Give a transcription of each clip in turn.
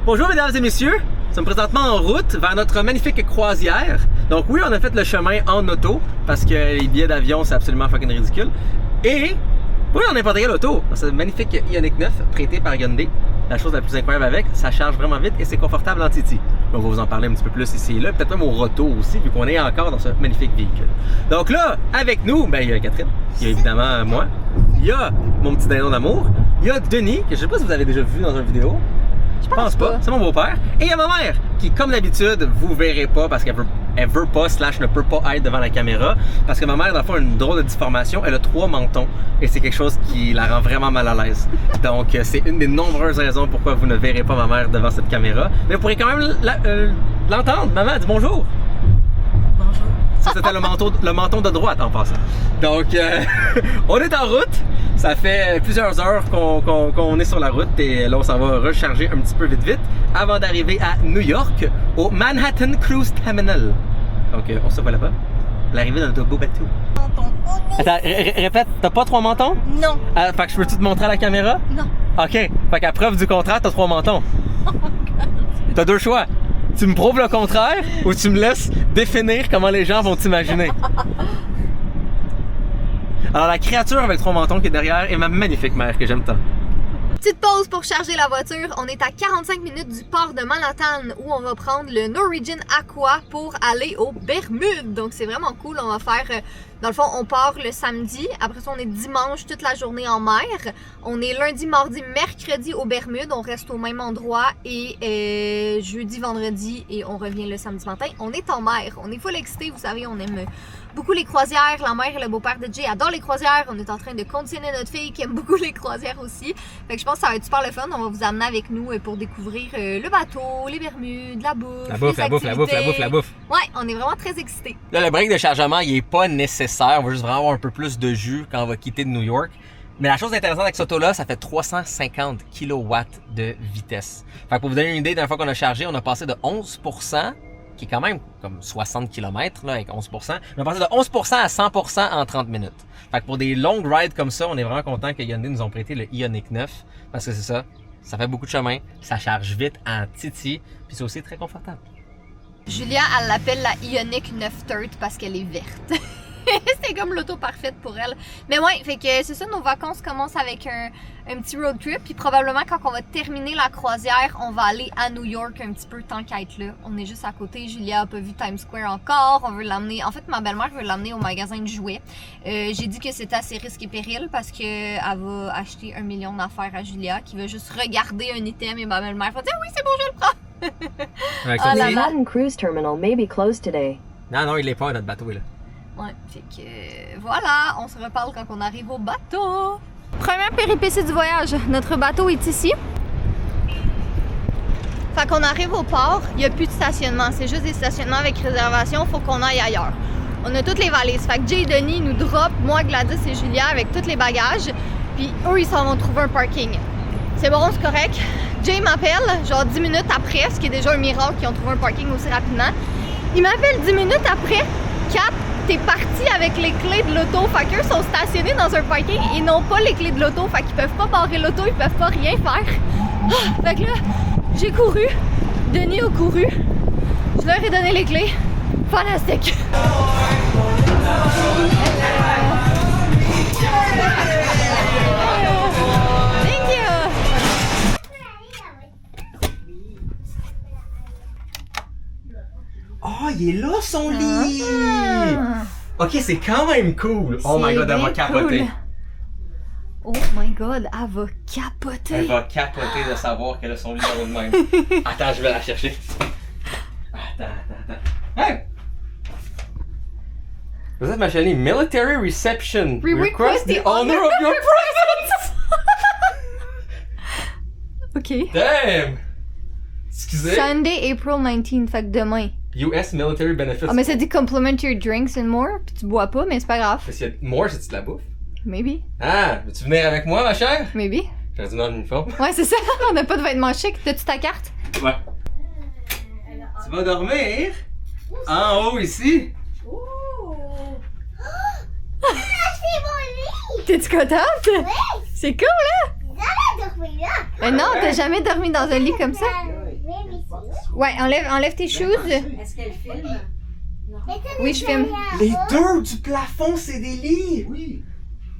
Bonjour mesdames et messieurs, nous sommes présentement en route vers notre magnifique croisière. Donc oui, on a fait le chemin en auto parce que les billets d'avion c'est absolument fucking ridicule. Et oui, dans n'importe quel auto, c'est un magnifique Ioniq 9 prêté par Hyundai. La chose la plus incroyable avec, ça charge vraiment vite et c'est confortable en Titi. On va vous en parler un petit peu plus ici et là, peut-être même au retour aussi, vu qu'on est encore dans ce magnifique véhicule. Donc là, avec nous, ben, il y a Catherine, il y a évidemment moi, il y a mon petit dindon d'amour, il y a Denis, que je sais pas si vous avez déjà vu dans une vidéo. Je pense pas. C'est mon beau-père. Et il y a ma mère, qui, comme d'habitude, vous verrez pas parce qu'elle veut pas, / ne peut pas être devant la caméra. Parce que ma mère, dans le fond, a une drôle de déformation. Elle a 3 mentons. Et c'est quelque chose qui la rend vraiment mal à l'aise. Donc, c'est une des nombreuses raisons pourquoi vous ne verrez pas ma mère devant cette caméra. Mais vous pourrez quand même l'entendre. Maman, dis bonjour. Bonjour. Ça, c'était le menton de droite en passant. Donc, on est en route. Ça fait plusieurs heures qu'on est sur la route et là, on s'en va recharger un petit peu vite avant d'arriver à New York, au Manhattan Cruise Terminal. Donc, on se voit là-bas. L'arrivée de notre beau bateau. Attends, répète, t'as pas 3 mentons? Non. Fait que je peux-tu te montrer à la caméra? Non. OK. Fait qu'à preuve du contraire, t'as 3 mentons. Oh my God. T'as 2 choix. Tu me prouves le contraire ou tu me laisses définir comment les gens vont t'imaginer. Alors la créature avec 3 mentons qui est derrière est ma magnifique mère que j'aime tant. Petite pause pour charger la voiture. On est à 45 minutes du port de Manhattan où on va prendre le Norwegian Aqua pour aller aux Bermudes. Donc c'est vraiment cool. On va faire, dans le fond, on part le samedi. Après ça, on est dimanche toute la journée en mer. On est lundi, mardi, mercredi aux Bermudes. On reste au même endroit et jeudi, vendredi et on revient le samedi matin. On est en mer. On est full excité. Vous savez, on aime beaucoup les croisières. La mère et le beau-père de Jay adorent les croisières. On est en train de conditionner notre fille qui aime beaucoup les croisières aussi. Fait que je pense que ça va être super le fun. On va vous amener avec nous pour découvrir le bateau, les Bermudes, la bouffe, La bouffe. Ouais, on est vraiment très excités. Là, le break de chargement, il est pas nécessaire. On va juste vraiment avoir un peu plus de jus quand on va quitter de New York. Mais la chose intéressante avec cette auto-là, ça fait 350 kW de vitesse. Fait que pour vous donner une idée, d'une fois qu'on a chargé, on a passé de 11%, qui est quand même comme 60 km là, avec 11%. On a passé de 11% à 100% en 30 minutes. Fait que pour des longues rides comme ça, on est vraiment content que Hyundai nous ont prêté le Ioniq 9. Parce que c'est ça, ça fait beaucoup de chemin, ça charge vite en titi, puis c'est aussi très confortable. Julia, elle l'appelle la Ioniq 930 parce qu'elle est verte. C'est comme l'auto parfaite pour elle. Mais ouais, fait que c'est ça, nos vacances commencent avec un petit road trip. Puis probablement quand on va terminer la croisière, on va aller à New York un petit peu tant qu'à être là. On est juste à côté. Julia a pas vu Times Square encore. On veut l'amener. En fait, ma belle-mère veut l'amener au magasin de jouets. J'ai dit que c'était assez risque et péril parce que elle va acheter 1 million d'affaires à Julia qui va juste regarder un item et ma belle-mère va dire oui, c'est bon, je le prends. The Manhattan Cruise Terminal may be closed today. Non, il est pas notre bateau, là. Ouais, fait que voilà, on se reparle quand on arrive au bateau. Première péripétie du voyage, notre bateau est ici. Fait qu'on arrive au port, il n'y a plus de stationnement, c'est juste des stationnements avec réservation, faut qu'on aille ailleurs. On a toutes les valises, fait que Jay et Denis nous drop, moi, Gladys et Julia avec tous les bagages, puis eux ils s'en vont trouver un parking. C'est bon, c'est correct. Jay m'appelle, genre 10 minutes après, ce qui est déjà un miracle qu'ils ont trouvé un parking aussi rapidement. Il m'appelle 10 minutes après, 4. T'es parti avec les clés de l'auto, fait qu'eux sont stationnés dans un parking et n'ont pas les clés de l'auto, fait qu'ils peuvent pas barrer l'auto, ils peuvent pas rien faire. Ah, fait que là, j'ai couru, Denis a couru, je leur ai donné les clés. Fantastique! Thank you! Oh, il est là son lit! Ok, c'est quand même cool! Oh my god, elle va capoter! Cool. Oh my god, elle va capoter! Elle va capoter de savoir qu'elle a son lit dans le même. Attends, je vais la chercher. Attends. Hey! Vous êtes ma chérie, Military Reception. We request the honor of your presence! Ok. Damn! Excusez. Sunday, April 19th, fait que demain. US Military Benefits. Ah, mais ça dit complimentary drinks and more, pis tu bois pas, mais c'est pas grave. Parce qu'il y a more, c'est-tu de la bouffe? Maybe. Ah, veux-tu venir avec moi, ma chère? Maybe. J'aurais dû dans l'uniforme. Ouais, c'est ça, on a pas de vêtements chics. T'as-tu ta carte? Ouais. Tu vas dormir? En haut, ici? T'es-tu contente? Oui! C'est cool, hein? Jamais dormi là! Mais non, t'as jamais dormi dans un lit comme ça? Ouais, enlève tes shoes. Est-ce qu'elle filme? Non. Oui, je filme. Les deux du plafond, c'est des lits! Oui.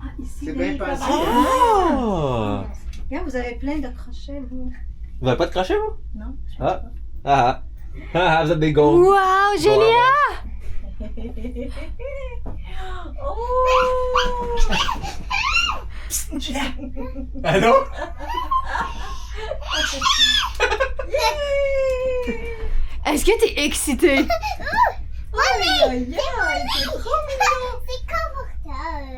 Ah, ici, C'est les bien livres. pensé. Oh! Regarde, vous avez plein de crochets, vous. Vous avez pas de crochet, vous? Non? Vous êtes des gonds. Wow, Julia! Allô? Est-ce que t'es excitée? C'est confortable.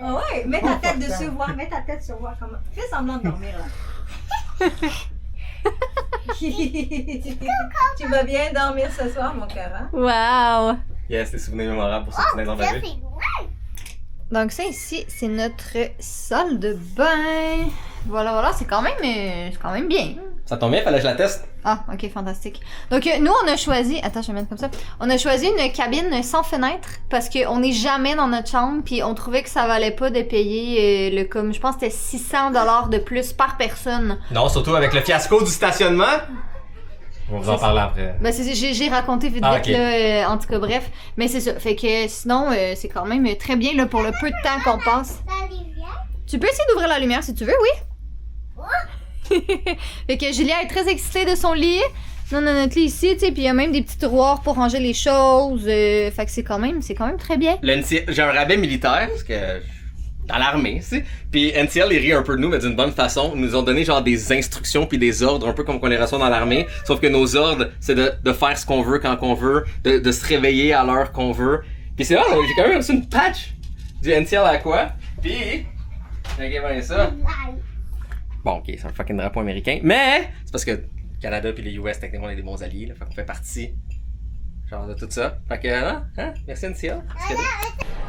Ah ouais, mets ta tête dessus, voir, mets ta tête sur voir comment. Fais semblant de dormir là. Tu vas bien dormir ce soir, mon cœur, hein? Wow! Yes, des souvenirs mémorables pour ceux qui naissent dans Ça, ma vie. c'est vrai. Donc ça ici, c'est notre salle de bain. Voilà, c'est quand même bien. Ça tombe bien, fallait que je la teste. Ah, ok, fantastique. Donc nous, on a choisi... Attends, je vais mettre comme ça. On a choisi une cabine sans fenêtre parce qu'on n'est jamais dans notre chambre puis on trouvait que ça valait pas de payer je pense que c'était $600 de plus par personne. Non, surtout avec le fiasco du stationnement. On va vous en parler après. Ben j'ai raconté vite Ah, vite ok. là, en tout cas bref. Mais c'est ça. Fait que sinon, c'est quand même très bien là pour le peu de temps qu'on passe. La lumière. Tu peux essayer d'ouvrir la lumière si tu veux, oui? Fait que Julia est très excitée de son lit. Non, notre lit ici, tu sais, puis il y a même des petits tiroirs pour ranger les choses. Fait que c'est quand même très bien. J'ai un rabais militaire, parce que dans l'armée, tu sais. Puis NCL, ils rient un peu de nous, mais d'une bonne façon. Ils nous ont donné genre des instructions puis des ordres, un peu comme qu'on les reçoit dans l'armée. Sauf que nos ordres, c'est de faire ce qu'on veut quand qu'on veut, de se réveiller à l'heure qu'on veut. Puis c'est là, j'ai quand même reçu une patch du NCL Aqua. Puis, regardez bien ça. Bon, ok, c'est un fucking drapeau américain. Mais, c'est parce que le Canada puis les US, techniquement, on est des bons alliés, là. Fait qu'on fait partie, genre, de tout ça. Fait que, hein? Merci NCL.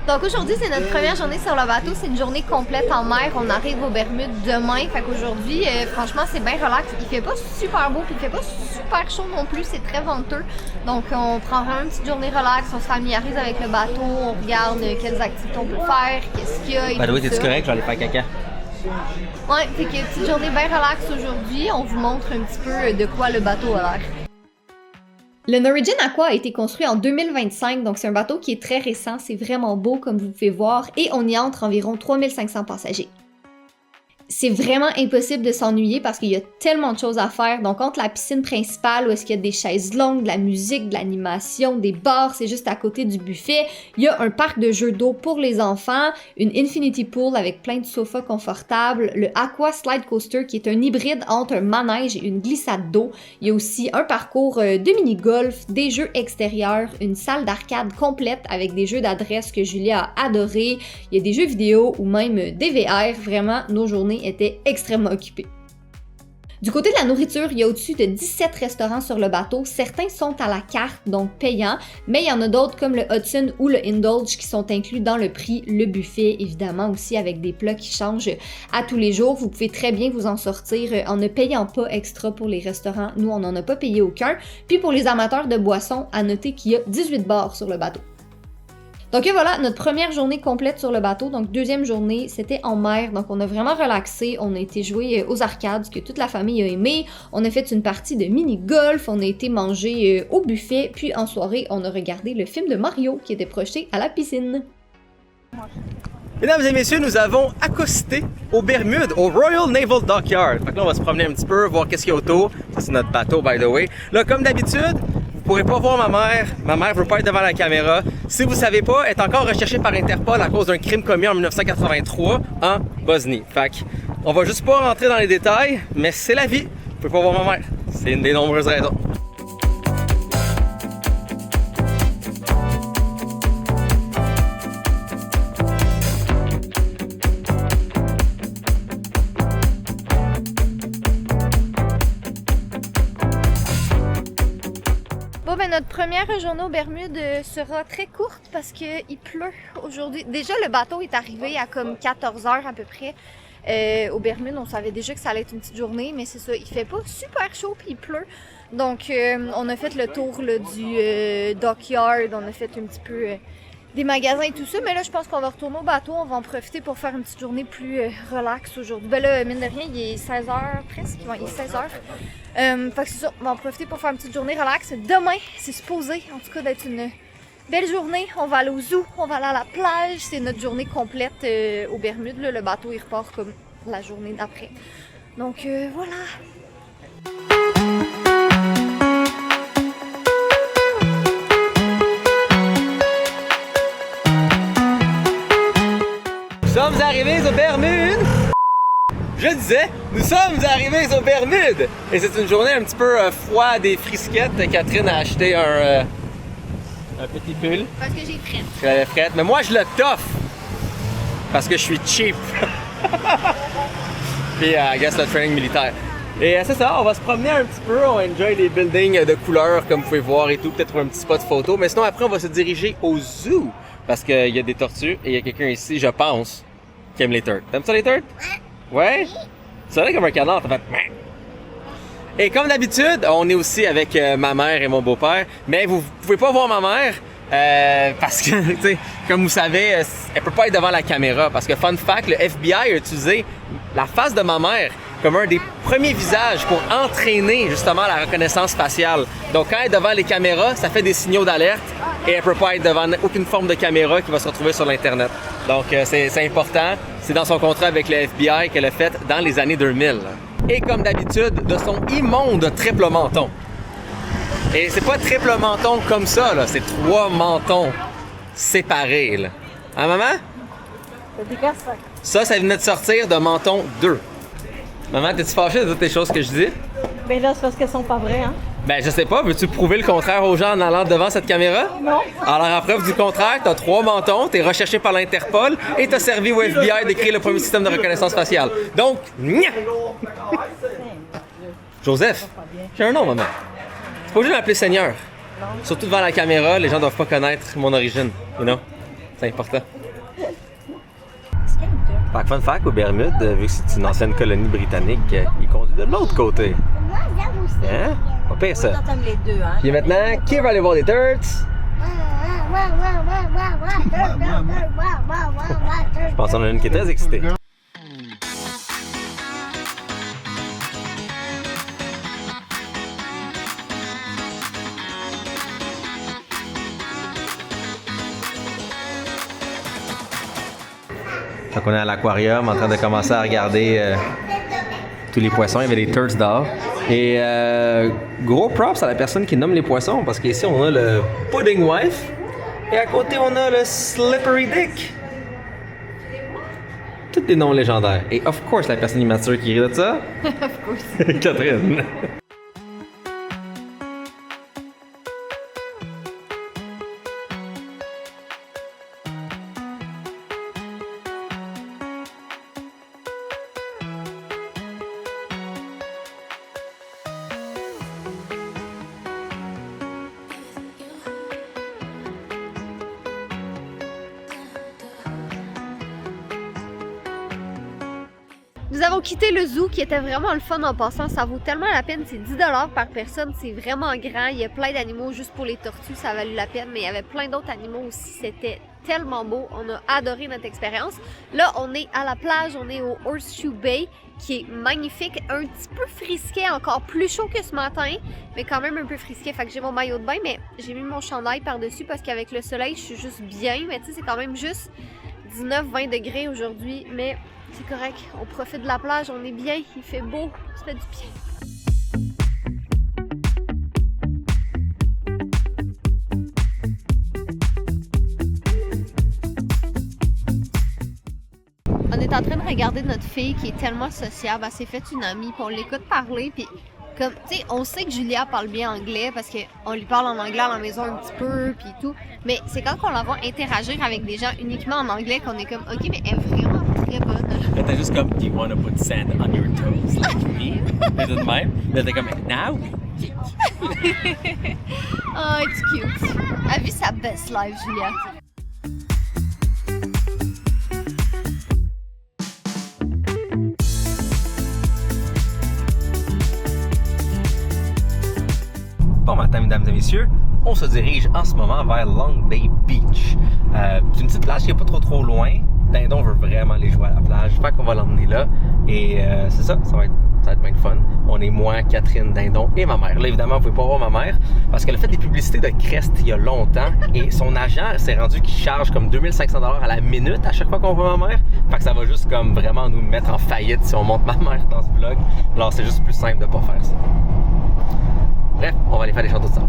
Donc aujourd'hui, c'est notre première journée sur le bateau. C'est une journée complète en mer. On arrive aux Bermudes demain. Fait qu'aujourd'hui, franchement, c'est bien relax. Il fait pas super beau, puis il fait pas super chaud non plus. C'est très venteux. Donc on prend vraiment une petite journée relax. On se familiarise avec le bateau. On regarde quelles activités on peut faire, qu'est-ce qu'il y a et Bah oui, tout t'es-tu ça. correct? Je vais aller faire caca. Ouais, fait que petite journée bien relax aujourd'hui. On vous montre un petit peu de quoi le bateau a l'air. Le Norwegian Aqua a été construit en 2025, donc c'est un bateau qui est très récent, c'est vraiment beau comme vous pouvez voir, et on y entre environ 3500 passagers. C'est vraiment impossible de s'ennuyer parce qu'il y a tellement de choses à faire. Donc, entre la piscine principale où est-ce qu'il y a des chaises longues, de la musique, de l'animation, des bars, c'est juste à côté du buffet. Il y a un parc de jeux d'eau pour les enfants, une infinity pool avec plein de sofas confortables, le Aqua Slide Coaster qui est un hybride entre un manège et une glissade d'eau. Il y a aussi un parcours de mini-golf, des jeux extérieurs, une salle d'arcade complète avec des jeux d'adresse que Julia a adoré. Il y a des jeux vidéo ou même des VR. Vraiment, nos journées étaient extrêmement occupées. Du côté de la nourriture, il y a au-dessus de 17 restaurants sur le bateau. Certains sont à la carte, donc payants, mais il y en a d'autres comme le Hudson ou le Indulge qui sont inclus dans le prix. Le buffet, évidemment, aussi avec des plats qui changent à tous les jours. Vous pouvez très bien vous en sortir en ne payant pas extra pour les restaurants. Nous, on n'en a pas payé aucun. Puis pour les amateurs de boissons, à noter qu'il y a 18 bars sur le bateau. Donc voilà, notre première journée complète sur le bateau. Donc deuxième journée, c'était en mer. Donc on a vraiment relaxé. On a été jouer aux arcades, ce que toute la famille a aimé. On a fait une partie de mini-golf. On a été manger au buffet. Puis en soirée, on a regardé le film de Mario qui était projeté à la piscine. Mesdames et messieurs, nous avons accosté aux Bermudes, au Royal Naval Dockyard. Fait que là, on va se promener un petit peu, voir qu'est-ce qu'il y a autour. Ça, c'est notre bateau, by the way. Là, comme d'habitude, vous pourrez pas voir ma mère. Ma mère veut pas être devant la caméra. Si vous savez pas, elle est encore recherchée par Interpol à cause d'un crime commis en 1983 en Bosnie. Fait que, on va juste pas rentrer dans les détails, mais c'est la vie. Vous pouvez pas voir ma mère. C'est une des nombreuses raisons. Bon ben notre première journée aux Bermudes sera très courte parce qu'il pleut aujourd'hui. Déjà le bateau est arrivé à comme 14h à peu près. Aux Bermudes, on savait déjà que ça allait être une petite journée, mais c'est ça, il fait pas super chaud puis il pleut. Donc on a fait le tour là, du dockyard, on a fait un petit peu des magasins et tout ça. Mais là, je pense qu'on va retourner au bateau. On va en profiter pour faire une petite journée plus relax aujourd'hui. Ben là, mine de rien, il est 16h presque. Ouais, il est 16h. Fait que c'est ça, on va en profiter pour faire une petite journée relax. Demain, c'est supposé, en tout cas, d'être une belle journée. On va aller au zoo, on va aller à la plage. C'est notre journée complète aux Bermudes. Là. Le bateau, il repart comme la journée d'après. Donc, voilà. Nous sommes arrivés aux Bermudes! Je disais, nous sommes arrivés aux Bermudes! Et c'est une journée un petit peu froide et frisquette. Catherine a acheté un petit pull. Parce que j'ai frette. Je l'avais frette. Mais moi, je le toffe! Parce que je suis cheap. Puis, I guess, le training militaire. Et c'est ça, on va se promener un petit peu, on va enjoy les buildings de couleurs comme vous pouvez voir et tout, peut-être trouver un petit spot photo. Mais sinon, après, on va se diriger au zoo. Parce qu'il y a des tortues et il y a quelqu'un ici, je pense, qui aime les turtles. T'aimes ça les turtles? Ouais? Ça a l'air comme un canard, t'as fait... Et comme d'habitude, on est aussi avec ma mère et mon beau-père. Mais vous pouvez pas voir ma mère parce que, tu sais, comme vous savez, elle peut pas être devant la caméra. Parce que, fun fact, le FBI a utilisé la face de ma mère comme un des premiers visages pour entraîner justement la reconnaissance faciale. Donc quand elle est devant les caméras, ça fait des signaux d'alerte et elle peut pas être devant aucune forme de caméra qui va se retrouver sur l'Internet. Donc c'est important, c'est dans son contrat avec le FBI qu'elle a fait dans les années 2000. Et comme d'habitude, de son immonde triple menton. Et c'est pas triple menton comme ça, là, c'est 3 mentons séparés. Là. Hein, maman? Ça venait de sortir de menton 2. Maman, t'es-tu fâchée de toutes les choses que je dis? Ben là, c'est parce qu'elles sont pas vraies, hein? Ben, je sais pas. Veux-tu prouver le contraire aux gens en allant devant cette caméra? Non. Alors, en preuve du contraire, t'as 3 mentons, t'es recherché par l'Interpol et t'as servi au FBI d'écrire le premier système de reconnaissance faciale. Donc, nya! Joseph, j'ai un nom, maman. C'est pas obligé de m'appeler Seigneur. Surtout devant la caméra, les gens doivent pas connaître mon origine. You know? C'est important. Fun fact, aux Bermudes, vu que c'est une ancienne colonie britannique, il conduit de l'autre côté. Hein? Pas pire ça. T'aimes les deux, hein? Puis maintenant, qui va aller voir les turtles? Je pense qu'on en a une qui est très excitée. Donc on est à l'aquarium en train de commencer à regarder tous les poissons. Il y avait des turtles dehors. Et gros props à la personne qui nomme les poissons parce qu'ici on a le Pudding Wife et à côté on a le Slippery Dick. Tous des noms légendaires. Et of course la personne immature qui rit de ça. Of course. Catherine. Nous avons quitté le zoo qui était vraiment le fun en passant. Ça vaut tellement la peine. C'est 10$ par personne. C'est vraiment grand. Il y a plein d'animaux juste pour les tortues. Ça a valu la peine. Mais il y avait plein d'autres animaux aussi. C'était tellement beau. On a adoré notre expérience. Là, on est à la plage. On est au Horseshoe Bay qui est magnifique. Un petit peu frisquet. Encore plus chaud que ce matin. Mais quand même un peu frisquet. Fait que j'ai mon maillot de bain. Mais j'ai mis mon chandail par-dessus parce qu'avec le soleil, je suis juste bien. Mais tu sais, c'est quand même juste 19-20 degrés aujourd'hui. Mais c'est correct, on profite de la plage, on est bien, il fait beau, ça fait du bien. On est en train de regarder notre fille qui est tellement sociable, elle s'est fait une amie, puis on l'écoute parler, puis comme, tu sais, on sait que Julia parle bien anglais parce qu'on lui parle en anglais à la maison un petit peu, puis tout, mais c'est quand on la voit interagir avec des gens uniquement en anglais qu'on est comme, ok, mais elle est vraiment très bonne. Là, t'es juste comme, do you want to put sand on your toes like me? Elle dit de même. Là, t'es comme, now we Oh, it's cute. Elle vit sa best life, Julia. Bon matin, mesdames et messieurs. on se dirige en ce moment vers Long Bay Beach. C'est une petite plage qui n'est pas trop loin. Dindon veut vraiment aller jouer à la plage. Fait qu'on va l'emmener là. Et c'est ça, ça va être bien fun. On est moi, Catherine, Dindon et ma mère. Là, évidemment, vous pouvez pas voir ma mère parce qu'elle a fait des publicités de Crest il y a longtemps et son agent s'est rendu qu'il charge comme 2500$ à la minute à chaque fois qu'on voit ma mère. Fait que ça va juste comme vraiment nous mettre en faillite si on monte ma mère dans ce vlog. Alors, c'est juste plus simple de pas faire ça. Bref, on va aller faire des châteaux de sable.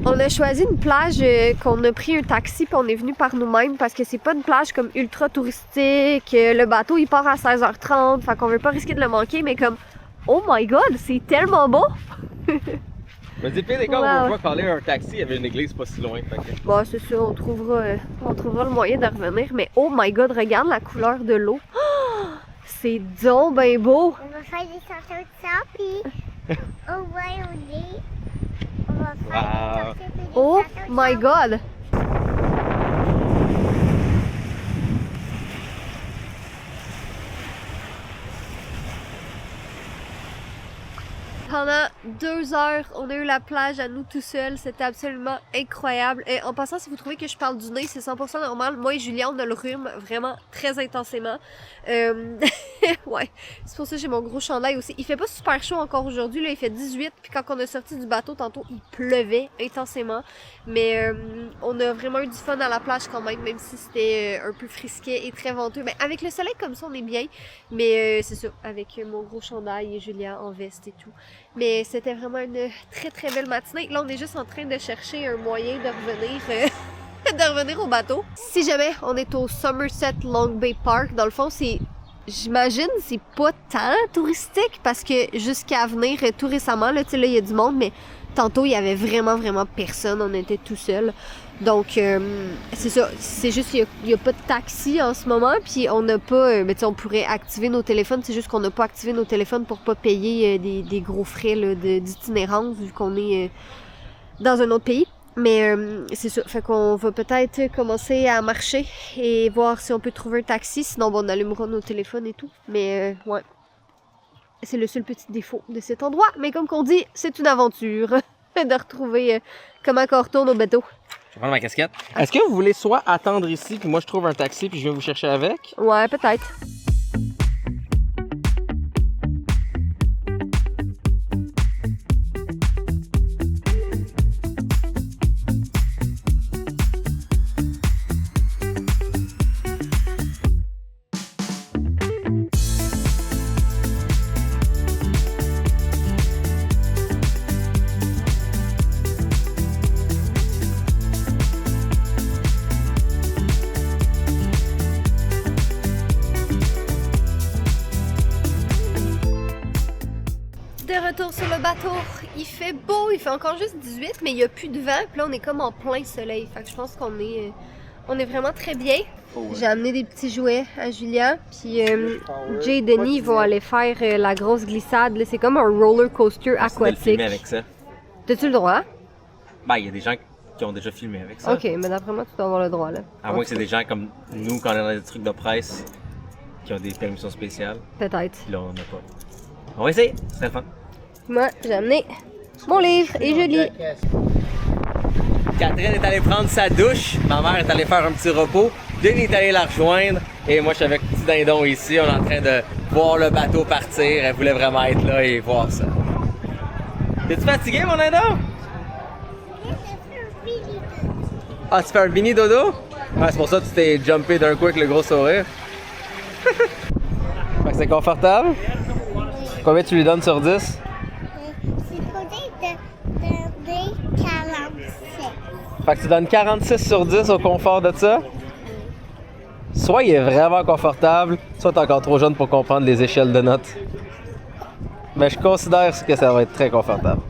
On a choisi une plage qu'on a pris un taxi puis on est venu par nous-mêmes parce que c'est pas une plage comme ultra touristique. Le bateau il part à 16h30, fait qu'on veut pas risquer de le manquer, mais comme oh my god, c'est tellement beau! Mais dis pire des gars, on va parler un taxi, il y avait une église pas si loin. Bon, c'est ça, on trouvera le moyen de revenir, mais oh my god, regarde la couleur de l'eau! Oh, c'est donc ben beau! On va faire des châteaux de sable, puis au moins on est. On va faire des châteaux de Oh sable. my god! Pendant 2 heures, on a eu la plage à nous tout seuls. C'était absolument incroyable. Et en passant, si vous trouvez que je parle du nez, c'est 100% normal. Moi et Julien, on a le rhume vraiment très intensément. Ouais, c'est pour ça que j'ai mon gros chandail aussi. Il fait pas super chaud encore aujourd'hui, là, il fait 18. Puis quand on a sorti du bateau tantôt, il pleuvait intensément. Mais on a vraiment eu du fun à la plage quand même si c'était un peu frisquet et très venteux. Mais avec le soleil comme ça, on est bien. Mais c'est ça, avec mon gros chandail et Julien en veste et tout. Mais c'était vraiment une très très belle matinée. Là, on est juste en train de chercher un moyen de revenir, de revenir au bateau. Si jamais on est au Somerset Long Bay Park, dans le fond, j'imagine c'est pas tant touristique parce que jusqu'à venir tout récemment, là, tu sais, là, il y a du monde, mais tantôt, il y avait vraiment personne. On était tout seul. Donc, c'est ça. C'est juste qu'il n'y a pas de taxi en ce moment. Puis, on n'a pas... mais tu sais, on pourrait activer nos téléphones. C'est juste qu'on n'a pas activé nos téléphones pour pas payer des gros frais là, d'itinérance vu qu'on est dans un autre pays. Mais c'est ça. Fait qu'on va peut-être commencer à marcher et voir si on peut trouver un taxi. Sinon, bon, on allumera nos téléphones et tout. Mais, ouais. C'est le seul petit défaut de cet endroit. Mais comme qu'on dit, c'est une aventure de retrouver comment on retourne au bateau. Je vais prendre ma casquette. Est-ce que vous voulez soit attendre ici, puis moi je trouve un taxi, puis je viens vous chercher avec? Ouais, peut-être. De retour sur le bateau, il fait beau, il fait encore juste 18, mais il n'y a plus de vent, puis là on est comme en plein soleil, fait que je pense qu'on est vraiment très bien. Oh ouais. J'ai amené des petits jouets à Julien, puis Jay et Denis vont aller faire la grosse glissade, là, c'est comme un roller coaster aquatique. Filmer avec ça. T'as-tu le droit? Ben, il y a des gens qui ont déjà filmé avec ça. Ok, mais d'après moi tu dois avoir le droit là. À moins que c'est des gens comme nous, quand on est dans des trucs de presse, qui ont des permissions spéciales. Peut-être. Puis là, on n'a pas. On va essayer, c'est fun. Moi, j'ai amené mon livre et je lis. Catherine est allée prendre sa douche, ma mère est allée faire un petit repos, Denis est allé la rejoindre et moi je suis avec petit Dindon ici, on est en train de voir le bateau partir, elle voulait vraiment être là et voir ça. T'es-tu fatigué mon Dindon? Ah, tu fais un mini dodo? Ah, c'est pour ça que tu t'es jumpé d'un coup avec le gros sourire. Fait que c'est confortable? Combien tu lui donnes sur 10? C'est peut-être de 47. Fait que tu donnes 46 sur 10 au confort de ça? Soit il est vraiment confortable, soit t'es encore trop jeune pour comprendre les échelles de notes. Mais je considère que ça va être très confortable.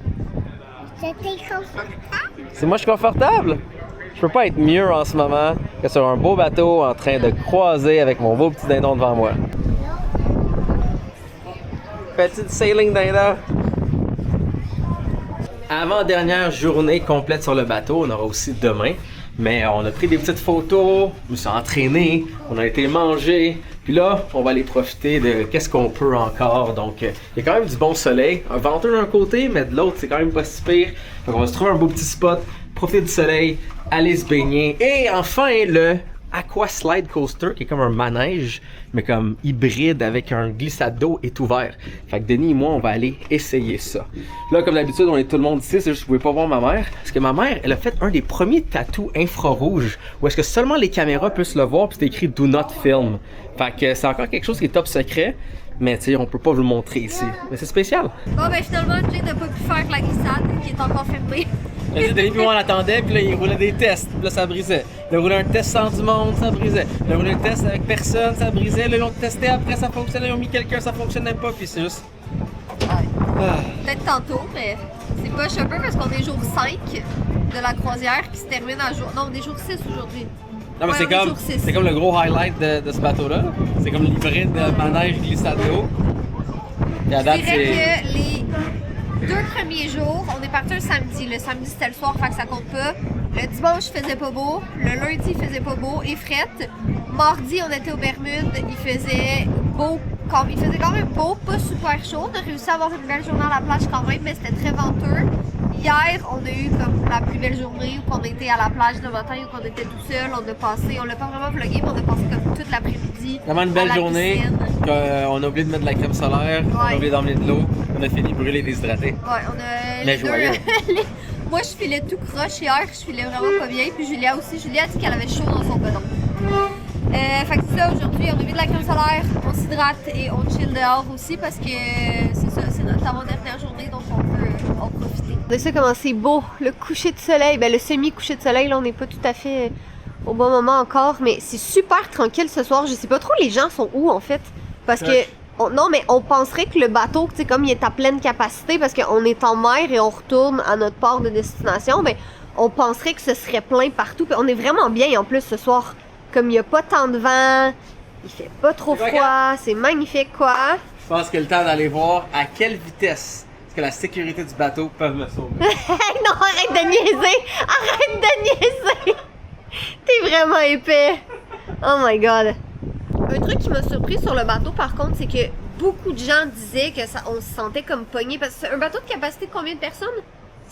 C'était confortable. Si moi je suis confortable, je peux pas être mieux en ce moment que sur un beau bateau en train de croiser avec mon beau petit dindon devant moi. Petite sailing dindon. Avant-dernière journée complète sur le bateau, on aura aussi demain. Mais on a pris des petites photos, je me suis entraîné, on a été manger. Puis là, on va aller profiter de qu'est-ce qu'on peut encore. Donc, il y a quand même du bon soleil. Un venteux d'un côté, mais de l'autre, c'est quand même pas si pire. Donc, on va se trouver un beau petit spot, profiter du soleil, aller se baigner. Et enfin, le Aqua Slide Coaster, qui est comme un manège, mais comme hybride avec un glissade d'eau, est ouvert. Fait que Denis et moi, on va aller essayer ça. Là, comme d'habitude, on est tout le monde ici, c'est juste que vous pouvez pas voir ma mère. Parce que ma mère, elle a fait un des premiers tatous infrarouges, où est-ce que seulement les caméras puissent le voir, puis c'est écrit Do Not Film. Fait que c'est encore quelque chose qui est top secret. Mais tu sais, on peut pas vous le montrer ici. Mais c'est spécial. Bon, ben finalement, Jay n'a pas pu faire la glissade qui est encore fermée. Là, Denis puis moi, on l'attendait, puis là, il roulait des tests, puis là, ça brisait. Il roulait un test sans du monde, ça brisait. Il roulait un test avec personne, ça brisait. Là, ils l'ont testé après, ça fonctionnait. Ils ont mis quelqu'un, ça fonctionnait pas, puis c'est juste. Peut-être tantôt, mais c'est poche un peu parce qu'on est jour 5 de la croisière qui se termine à jour. Non, on est jour 6 aujourd'hui. Non, mais Ouais, c'est comme le gros highlight de ce bateau-là. C'est comme l'hybride de manège glissade d'eau. Et à date, Je dirais que les 2 premiers jours, on est parti un samedi. Le samedi, c'était le soir, fait que ça compte pas. Le dimanche, il faisait pas beau. Le lundi, il faisait pas beau et frette. Mardi, on était aux Bermudes. Il faisait beau. Il faisait quand même beau, pas super chaud. On a réussi à avoir une belle journée à la plage quand même, mais c'était très venteux. Hier, on a eu comme la plus belle journée où on était à la plage le matin, où on était tout seul. On l'a pas vraiment vlogué, mais on a passé comme toute l'après-midi. Vraiment une belle journée. On a oublié de mettre de la crème solaire, on a oublié d'emmener de l'eau. On a fini brûlé, déshydraté. Ouais, on a. Mais joyeux. Moi, je filais tout croche hier, je filais vraiment pas bien. Puis Julia aussi. Julia a dit qu'elle avait chaud dans son bedon. Fait que c'est ça, aujourd'hui, on a mis de la crème solaire, on s'hydrate et on chill dehors aussi parce que c'est ça, c'est notre avant-dernière journée, donc on peut en profiter. De ça, comment c'est beau, le coucher de soleil, ben le semi-coucher de soleil, là, on n'est pas tout à fait au bon moment encore, mais c'est super tranquille ce soir. Je sais pas trop les gens sont où en fait, parce que non, mais on penserait que le bateau, tu sais, comme il est à pleine capacité parce qu'on est en mer et on retourne à notre port de destination, mais on penserait que ce serait plein partout. Puis on est vraiment bien en plus ce soir. Comme il n'y a pas tant de vent, il fait pas trop froid, c'est magnifique quoi. Je pense qu'il y a le temps d'aller voir à quelle vitesse est-ce que la sécurité du bateau peut me sauver. Non, arrête de niaiser! Arrête de niaiser! T'es vraiment épais! Oh my god! Un truc qui m'a surpris sur le bateau par contre, c'est que beaucoup de gens disaient que on se sentait comme pogné parce que c'est un bateau de capacité de combien de personnes?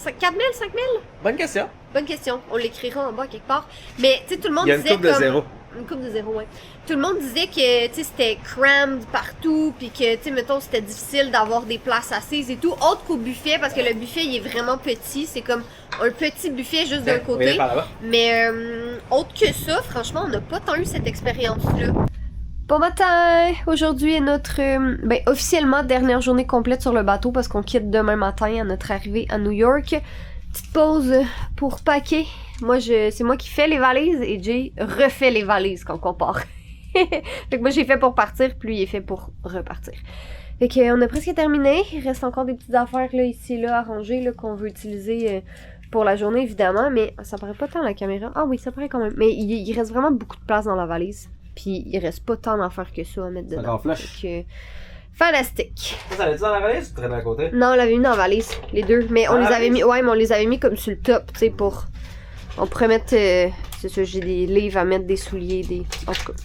4 000, 5 000? Bonne question. Bonne question. On l'écrira en bas quelque part. Mais tu sais, tout le monde Il y a disait une coupe de zéro. Une coupe de zéro, ouais. Tout le monde disait que tu sais c'était crammed partout, puis que tu sais mettons c'était difficile d'avoir des places assises et tout. Autre qu'au buffet parce que le buffet il est vraiment petit, c'est comme un petit buffet juste d'un côté. Mais autre que ça, franchement, on n'a pas tant eu cette expérience-là. Bon matin! Aujourd'hui est notre, officiellement dernière journée complète sur le bateau parce qu'on quitte demain matin à notre arrivée à New York. Petite pause pour packer. C'est moi qui fais les valises et Jay refait les valises quand on part. Fait que moi j'ai fait pour partir, puis lui il est fait pour repartir. Fait qu'on a presque terminé. Il reste encore des petites affaires là, ici, là, à ranger, là, qu'on veut utiliser pour la journée évidemment, mais ça paraît pas tant la caméra. Ah oui, ça paraît quand même. Mais il reste vraiment beaucoup de place dans la valise. Puis il reste pas tant d'affaires que ça à mettre dedans. Encore flush. Fantastique. Ça l'avais-tu dans la valise ou tu traînais à côté? Non, on l'avait mis dans la valise, les deux. Mais on les avait mis. Ouais, mais on les avait mis comme sur le top, tu sais, pour. On pourrait mettre. C'est ça, j'ai des livres à mettre, des souliers, des. En tout cas.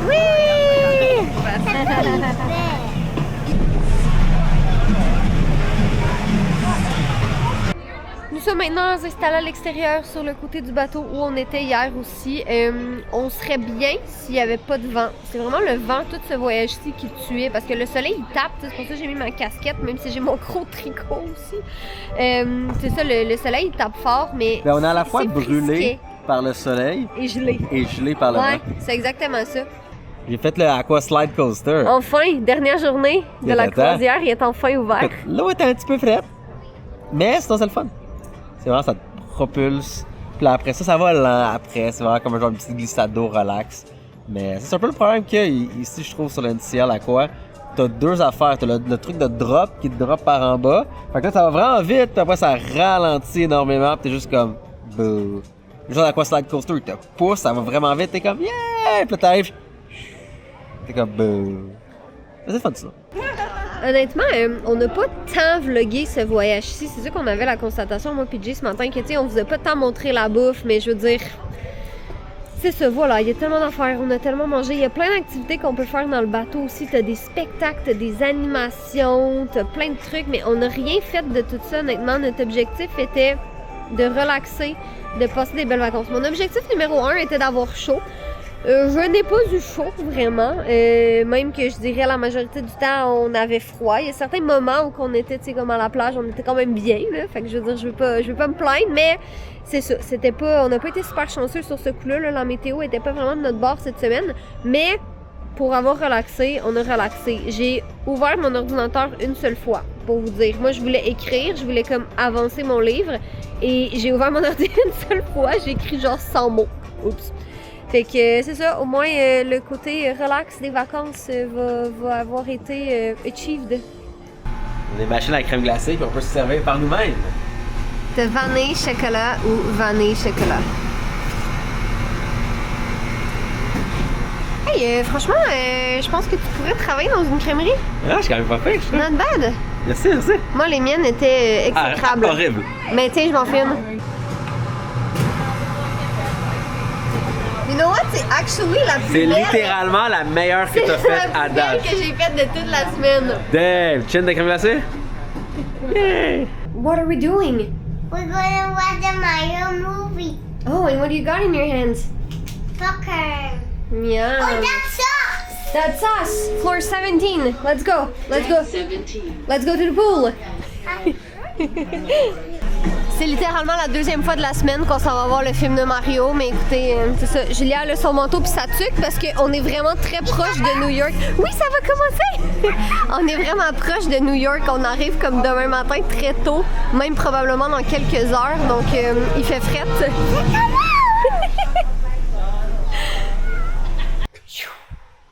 Oui! Nous sommes maintenant installés à l'extérieur sur le côté du bateau où on était hier aussi. On serait bien s'il n'y avait pas de vent. C'est vraiment le vent, tout ce voyage-ci qui tuait parce que le soleil il tape. C'est pour ça que j'ai mis ma casquette, même si j'ai mon gros tricot aussi. C'est ça, le soleil il tape fort, mais on est à la fois brûlé par le soleil et gelé par le vent. Ouais, c'est exactement ça. J'ai fait le Aqua Slide Coaster. Enfin, dernière journée de la croisière, il est enfin ouvert. L'eau est un petit peu frette, mais sinon c'est le fun. C'est vraiment, ça te propulse. Puis là, après ça va lent après. C'est vraiment comme un genre de petit glissade d'eau relax. Mais c'est un peu le problème qu'il y a ici, je trouve, sur l'NCL Aqua. T'as deux affaires. T'as le truc de drop qui te drop par en bas. Fait que là, ça va vraiment vite. Puis après, ça ralentit énormément. Puis t'es juste comme... Bouh. Le genre d'Aqua Slide Coaster, il te pousse, ça va vraiment vite. T'es comme... Yeah! Puis là, t'arrives... T'es comme... Bouh. C'est fun, ça. Honnêtement, on n'a pas tant vlogué ce voyage-ci. C'est sûr qu'on avait la constatation, moi et Jay, ce matin, que tu sais, on vous a pas tant montré la bouffe, mais je veux dire, c'est ça, voilà, il y a tellement d'affaires, on a tellement mangé. Il y a plein d'activités qu'on peut faire dans le bateau aussi. T'as des spectacles, t'as des animations, t'as plein de trucs, mais on n'a rien fait de tout ça, honnêtement. Notre objectif était de relaxer, de passer des belles vacances. Mon objectif numéro 1 était d'avoir chaud. Je n'ai pas eu chaud, vraiment. Même que je dirais la majorité du temps, on avait froid. Il y a certains moments où on était, tu sais, comme à la plage, on était quand même bien, là. Fait que je veux dire, je veux pas me plaindre, mais c'est ça. C'était pas, on n'a pas été super chanceux sur ce coup-là, là. La météo était pas vraiment de notre bord cette semaine. Mais pour avoir relaxé, on a relaxé. J'ai ouvert mon ordinateur une seule fois, pour vous dire. Moi, je voulais écrire, je voulais comme avancer mon livre. Et j'ai ouvert mon ordi une seule fois, j'ai écrit genre 100 mots. Oups. Fait que c'est ça, au moins le côté relax des vacances va avoir été achieved. On a des machines à crème glacée puis on peut se servir par nous-mêmes. De vanille chocolat ou vanille chocolat. Hey, franchement, je pense que tu pourrais travailler dans une crèmerie. Ah, je suis quand même pas fait, je trouve. Not bad. Merci, merci. Moi, les miennes étaient exécrables. Horrible. Mais tiens, je m'en fais une. You know what? C'est actually la plus C'est belle. littéralement la meilleure que t'as faite à C'est la plus belle date. que j'ai faite de toute la semaine. Damn! Chin de crème glacée? Yeah! What are we doing? We're gonna watch a Mario movie. Oh, and what do you got in your hands? Soccer. Yeah. Oh, that's us. That's us! Floor 17. Let's go. Let's go. Let's go to the pool. C'est littéralement la deuxième fois de la semaine qu'on s'en va voir le film de Mario, mais écoutez, c'est ça. Julia a son manteau puis sa tuque parce qu'on est vraiment très proche de New York. Oui, ça va commencer! On est vraiment proche de New York. On arrive comme demain matin très tôt, même probablement dans quelques heures, donc il fait frette.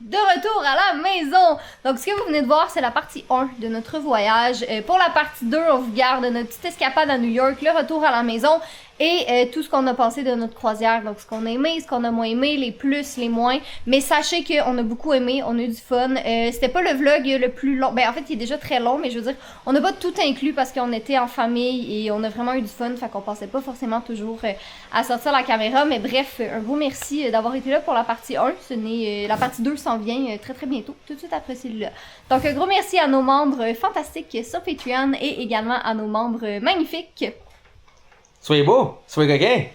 De retour à la maison! Donc ce que vous venez de voir, c'est la partie 1 de notre voyage. Pour la partie 2, on vous garde notre petite escapade à New York, le retour à la maison et tout ce qu'on a pensé de notre croisière. Donc ce qu'on a aimé, ce qu'on a moins aimé, les plus, les moins. Mais sachez qu'on a beaucoup aimé, on a eu du fun. C'était pas le vlog le plus long. Ben en fait, il est déjà très long, mais je veux dire, on n'a pas tout inclus parce qu'on était en famille et on a vraiment eu du fun. Fait qu'on pensait pas forcément toujours à sortir la caméra. Mais bref, un gros merci d'avoir été là pour la partie 1. La partie 2 s'en vient très très bientôt, tout de suite après celui-là. Donc un gros merci à nos membres fantastiques sur Patreon et également à nos membres magnifiques. Soyez beaux, soyez coquins.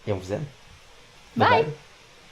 Et on vous aime. Bye. Bye.